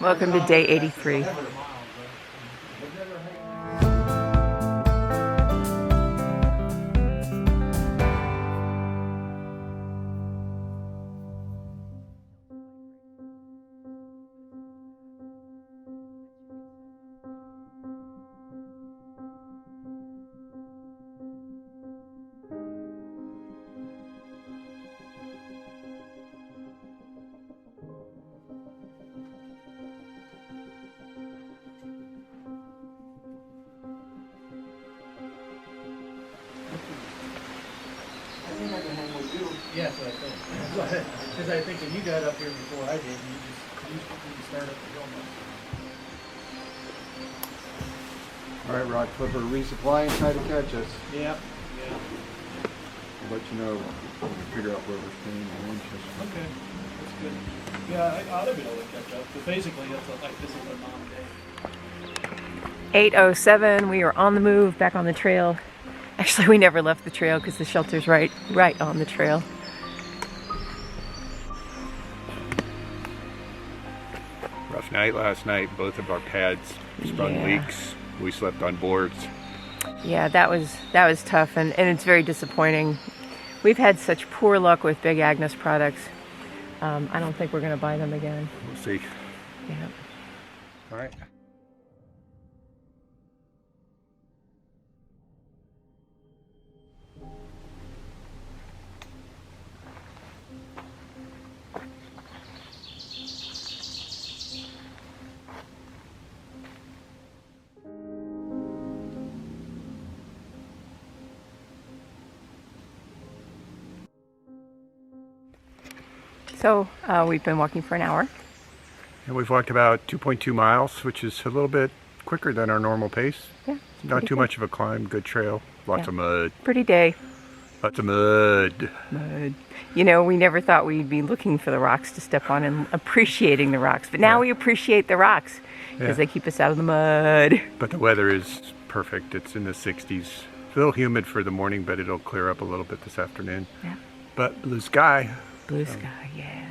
Welcome to day 83. Yeah, that's what I think. Because I think when you got up here before I did, you start up the hill. All right, rock flipper, resupply and try to catch us. Yeah. I'll let you know when we figure out where we're staying in inches. Okay, that's good. Yeah, I ought to be able to catch up. But basically, that's like this is a non-day. 8:07. We are on the move, back on the trail. Actually, we never left the trail because the shelter's right on the trail. Rough night last night. Both of our pads sprung leaks. We slept on boards. Yeah, that was tough, and it's very disappointing. We've had such poor luck with Big Agnes products. I don't think we're going to buy them again. We'll see. Yeah. All right. So we've been walking for an hour. And we've walked about 2.2 miles, which is a little bit quicker than our normal pace. Yeah. Not too much of a climb, good trail, lots of mud. Pretty day. Lots of mud. Mud. You know, we never thought we'd be looking for the rocks to step on and appreciating the rocks. But now we appreciate the rocks because they keep us out of the mud. But the weather is perfect. It's in the 60s. It's a little humid for the morning, but it'll clear up a little bit this afternoon. Yeah. But blue sky. Blue sky, yeah.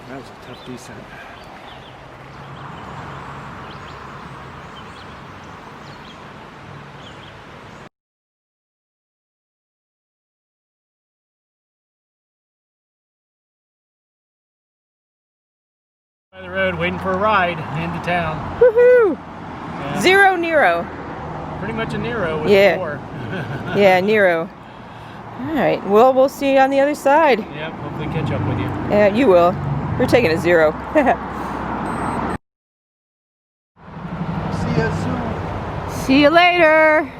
That was a tough descent. By the road, waiting for a ride into town. Woohoo! Yeah. Zero Nero. Pretty much a Nero with four. Yeah, Nero. All right. Well, we'll see you on the other side. Yep. Hopefully catch up with you. Yeah, you will. We're taking a zero. See you soon. See you later.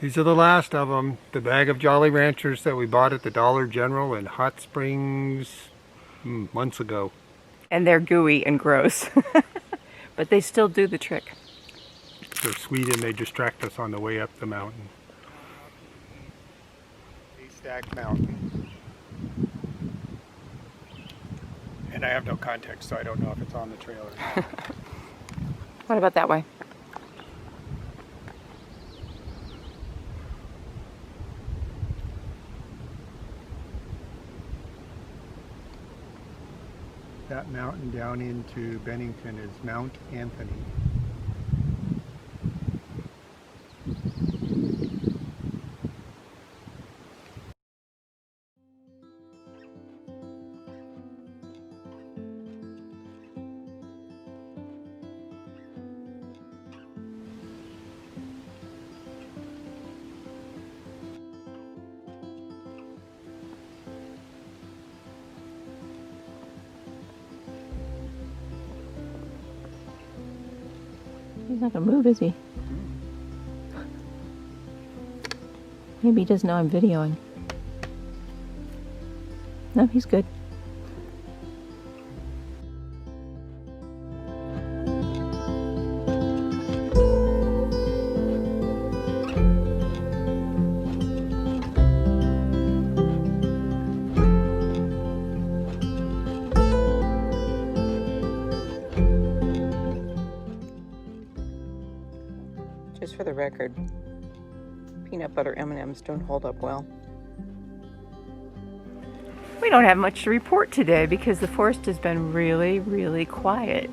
These are the last of them. The bag of Jolly Ranchers that we bought at the Dollar General in Hot Springs months ago. And they're gooey and gross. But they still do the trick. They're sweet and they distract us on the way up the mountain. Haystack Mountain. And I have no context, so I don't know if it's on the trail or not. What about that way? That mountain down into Bennington is Mount Anthony. He's not gonna move, is he? Maybe he doesn't know I'm videoing. No, he's good. Just for the record, peanut butter M&Ms don't hold up well. We don't have much to report today because the forest has been really, really quiet.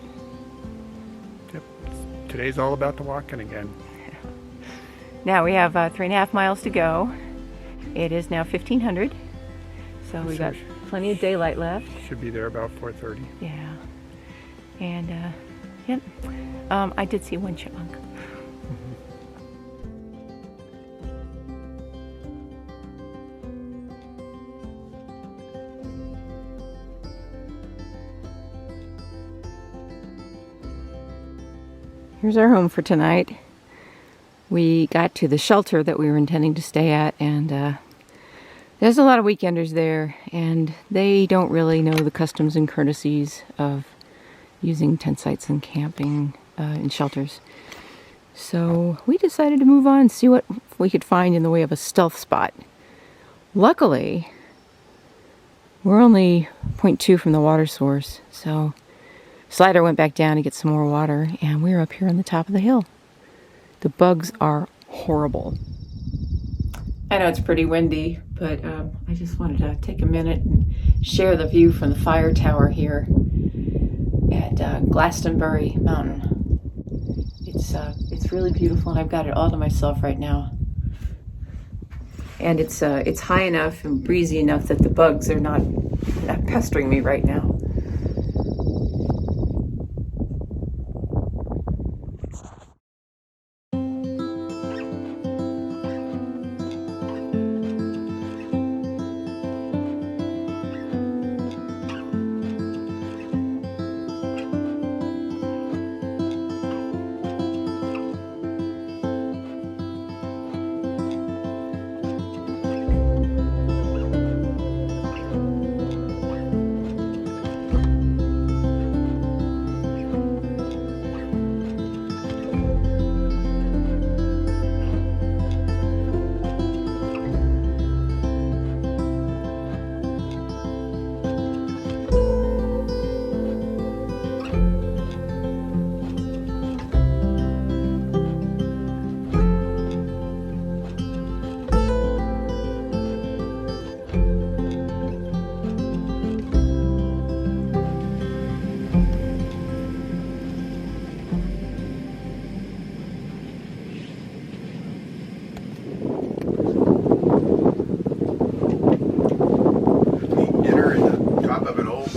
Yep. Today's all about the walking again. Now we have 3.5 miles to go. It is now 1500, so we got plenty of daylight left. Should be there about 4:30. Yeah, and yep, I did see one chipmunk. Here's our home for tonight. We got to the shelter that we were intending to stay at, and there's a lot of weekenders there, and they don't really know the customs and courtesies of using tent sites and camping in shelters. So we decided to move on and see what we could find in the way of a stealth spot. Luckily, we're only 0.2 from the water source, so Slider went back down to get some more water, and we're up here on the top of the hill. The bugs are horrible. I know it's pretty windy, but I just wanted to take a minute and share the view from the fire tower here at Glastonbury Mountain. It's really beautiful, and I've got it all to myself right now. And it's high enough and breezy enough that the bugs are not pestering me right now.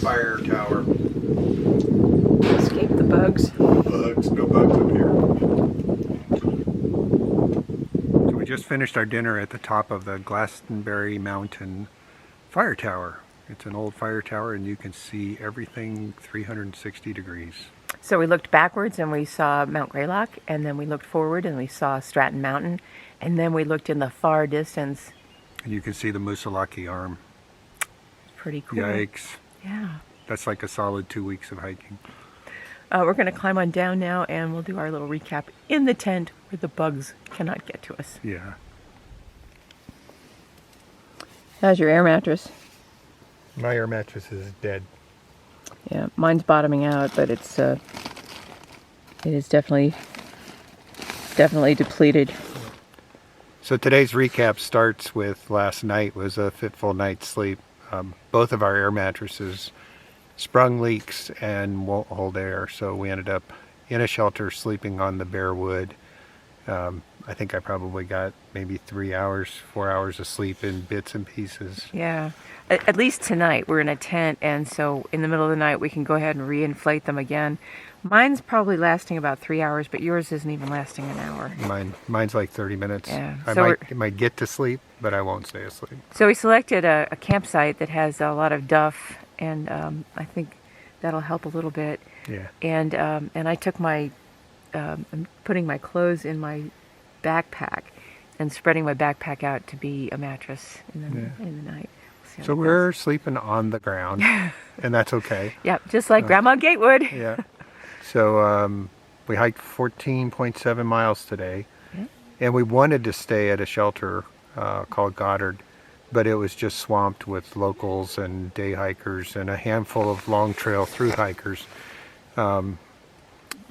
Fire tower. Escape the bugs. No bugs up here. So we just finished our dinner at the top of the Glastonbury Mountain fire tower. It's an old fire tower and you can see everything 360 degrees. So we looked backwards and we saw Mount Greylock, and then we looked forward and we saw Stratton Mountain, and then we looked in the far distance. And you can see the Musalaki Arm. Pretty cool. Yikes. Yeah. That's like a solid 2 weeks of hiking. We're going to climb on down now, and we'll do our little recap in the tent where the bugs cannot get to us. Yeah. How's your air mattress? My air mattress is dead. Yeah, mine's bottoming out, but it is definitely depleted. So today's recap starts with last night was a fitful night's sleep. Both of our air mattresses sprung leaks and won't hold air, so we ended up in a shelter sleeping on the bare wood. I think I probably got maybe 3 hours, 4 hours of sleep in bits and pieces. Yeah, at least tonight we're in a tent, and so in the middle of the night we can go ahead and reinflate them again. Mine's probably lasting about 3 hours, but yours isn't even lasting an hour. Mine's like 30 minutes. Yeah. I might get to sleep, but I won't stay asleep. So we selected a campsite that has a lot of duff, and I think that'll help a little bit. Yeah. And I took I'm putting my clothes in my backpack and spreading my backpack out to be a mattress in the night. We'll see how So that we're sleeping on the ground, and that's okay. Yep, just like Grandma Gatewood. Yeah. So we hiked 14.7 miles today, and we wanted to stay at a shelter called Goddard, but it was just swamped with locals and day hikers and a handful of long trail through hikers.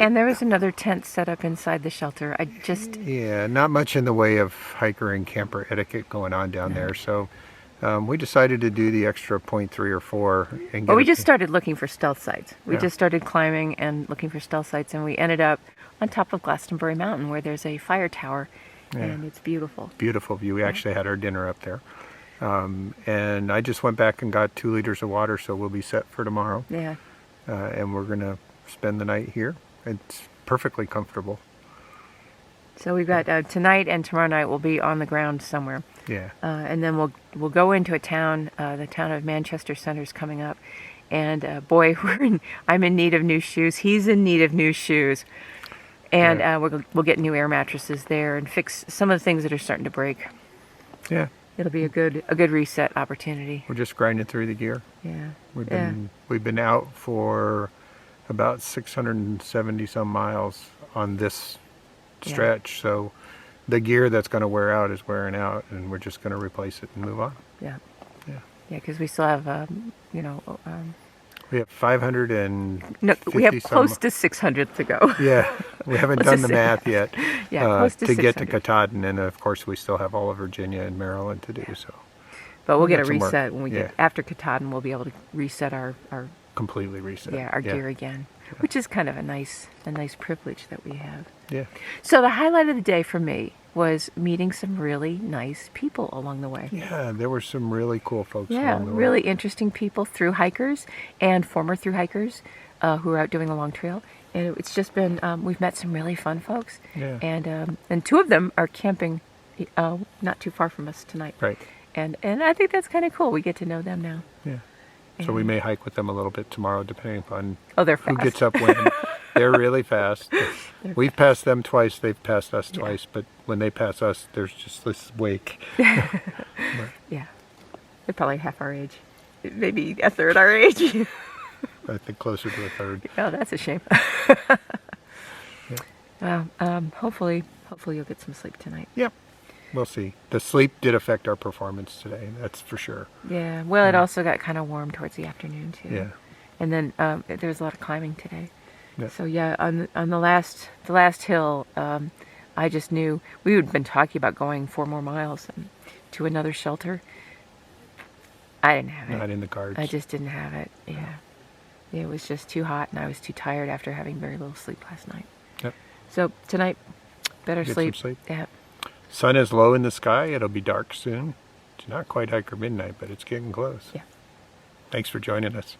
And there was another tent set up inside the shelter. Yeah, not much in the way of hiker and camper etiquette going on down there. So we decided to do the extra 0.3 or 4. Well, we just started looking for stealth sites. We just started climbing and looking for stealth sites, and we ended up on top of Glastonbury Mountain where there's a fire tower, and it's beautiful. Beautiful view. We actually had our dinner up there. And I just went back and got 2 liters of water, so we'll be set for tomorrow. Yeah. And we're going to spend the night here. It's perfectly comfortable. So we've got tonight and tomorrow night we'll be on the ground somewhere. Yeah. And then we'll go into a town. The town of Manchester Center's coming up, and boy, I'm in need of new shoes. He's in need of new shoes, and we'll get new air mattresses there and fix some of the things that are starting to break. Yeah. It'll be a good reset opportunity. We're just grinding through the gear. Yeah. We've been out for about 670 some miles on this stretch, so the gear that's going to wear out is wearing out, and we're just going to replace it and move on. Yeah. Yeah. Yeah, because we still have We have 550 no, we have some, close to 600 to go. Yeah, we haven't done the math yet. Yeah, close to get to 600. Katahdin, and of course we still have all of Virginia and Maryland to do. So, But we'll get a got some work. reset when we get after Katahdin. We'll be able to reset our completely reset. our gear again, which is kind of a nice privilege that we have. Yeah. So the highlight of the day for me was meeting some really nice people along the way. Yeah, there were some really cool folks Yeah, along the way. really interesting people, through hikers and former through hikers who are out doing the long trail. And it's just been, we've met some really fun folks. Yeah. And 2 of them are camping not too far from us tonight. Right. And I think that's kind of cool. We get to know them now. Yeah. So we may hike with them a little bit tomorrow, depending upon They're who fast. gets up when. They're really fast. We've passed them twice. They've passed us twice. But when they pass us, there's just this wake. Yeah. They're probably half our age. Maybe a third our age. I think closer to a third. Oh, that's a shame. Well, hopefully you'll get some sleep tonight. Yep. We'll see. The sleep did affect our performance today. That's for sure. Yeah. Well, it also got kind of warm towards the afternoon too. Yeah. And then there was a lot of climbing today. Yeah. So yeah, on the last hill, I just knew we had been talking about going 4 more miles to another shelter. I didn't have it. Not in the cards. I just didn't have it. Yeah. It was just too hot, and I was too tired after having very little sleep last night. Yep. So tonight, better Get sleep. some sleep. Yeah. Sun is low in the sky. It'll be dark soon. It's not quite hiker midnight, but it's getting close. Yeah. Thanks for joining us.